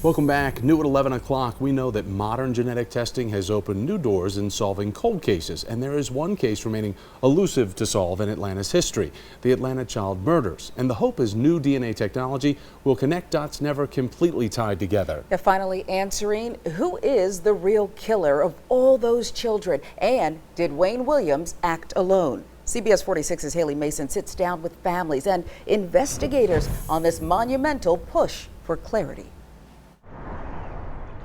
Welcome back. New at 11 o'clock, we know that modern genetic testing has opened new doors in solving cold cases, and there is one case remaining elusive to solve in Atlanta's history, the Atlanta child murders. And the hope is new DNA technology will connect dots never completely tied together. They're finally answering who is the real killer of all those children, and did Wayne Williams act alone? CBS 46's Haley Mason sits down with families and investigators on this monumental push for clarity.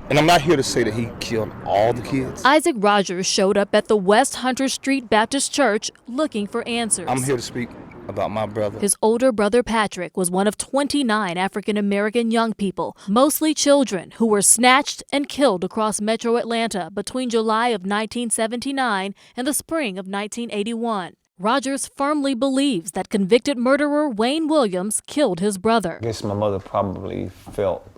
And I'm not here to say that he killed all the kids. Isaac Rogers showed up at the West Hunter Street Baptist Church looking for answers. I'm here to speak about my brother. His older brother Patrick was one of 29 African-American young people, mostly children, who were snatched and killed across metro Atlanta between July of 1979 and the spring of 1981. Rogers firmly believes that convicted murderer Wayne Williams killed his brother. I guess my mother probably felt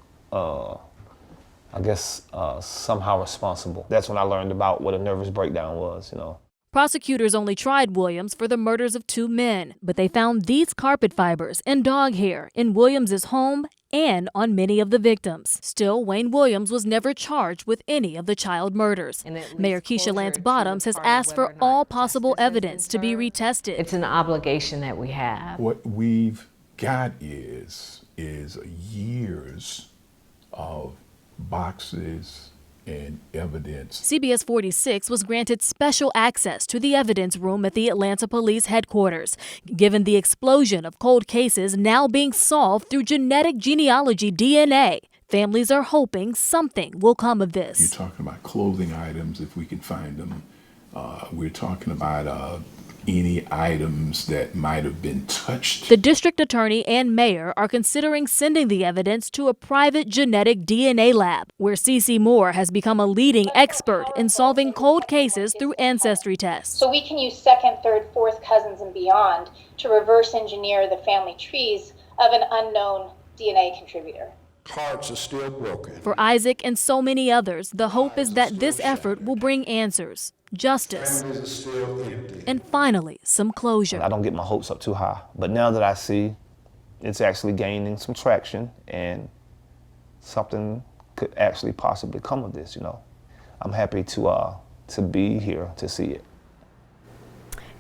somehow responsible. That's when I learned about what a nervous breakdown was, Prosecutors only tried Williams for the murders of two men, but they found these carpet fibers and dog hair in Williams's home and on many of the victims. Still, Wayne Williams was never charged with any of the child murders. Mayor Keisha Lance Bottoms has asked for all possible evidence to be retested. It's an obligation that we have. What we've got is years of boxes and evidence. CBS 46 was granted special access to the evidence room at the Atlanta Police Headquarters, given the explosion of cold cases now being solved through genetic genealogy DNA. Families are hoping something will come of this. You're talking about clothing items, if we can find them. We're talking about any items that might have been touched. The district attorney and mayor are considering sending the evidence to a private genetic DNA lab, where CeCe Moore has become a leading expert in solving cold cases through ancestry tests. So we can use second, third, fourth cousins and beyond to reverse engineer the family trees of an unknown DNA contributor. Hearts are still broken. For Isaac and so many others, the hope is that this effort will bring answers, justice, and finally some closure. I don't get my hopes up too high, but now that I see it's actually gaining some traction and something could actually possibly come of this, I'm happy to be here to see it.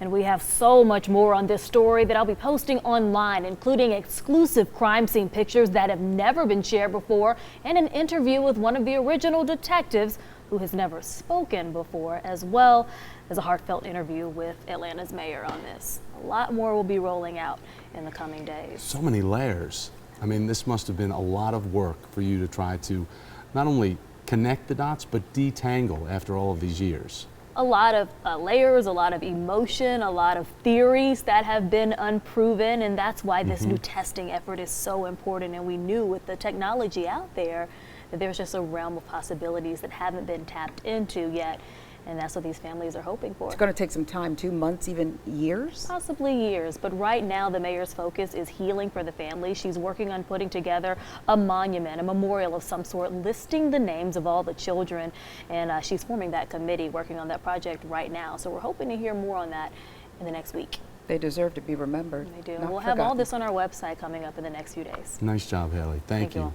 And we have so much more on this story that I'll be posting online, including exclusive crime scene pictures that have never been shared before and an interview with one of the original detectives who has never spoken before, as well as a heartfelt interview with Atlanta's mayor on this. A lot more will be rolling out in the coming days. So many layers. I mean, this must have been a lot of work for you to try to not only connect the dots, but detangle after all of these years. A lot of layers, a lot of emotion, a lot of theories that have been unproven, and that's why this new testing effort is so important. And we knew with the technology out there that there's just a realm of possibilities that haven't been tapped into yet, and that's what these families are hoping for. It's going to take some time, 2 months, even years? Possibly years, but right now the mayor's focus is healing for the family. She's working on putting together a monument, a memorial of some sort, listing the names of all the children, and she's forming that committee working on that project right now. So we're hoping to hear more on that in the next week. They deserve to be remembered. They do. We'll have all this on our website coming up in the next few days. Nice job, Haley. Thank you. All.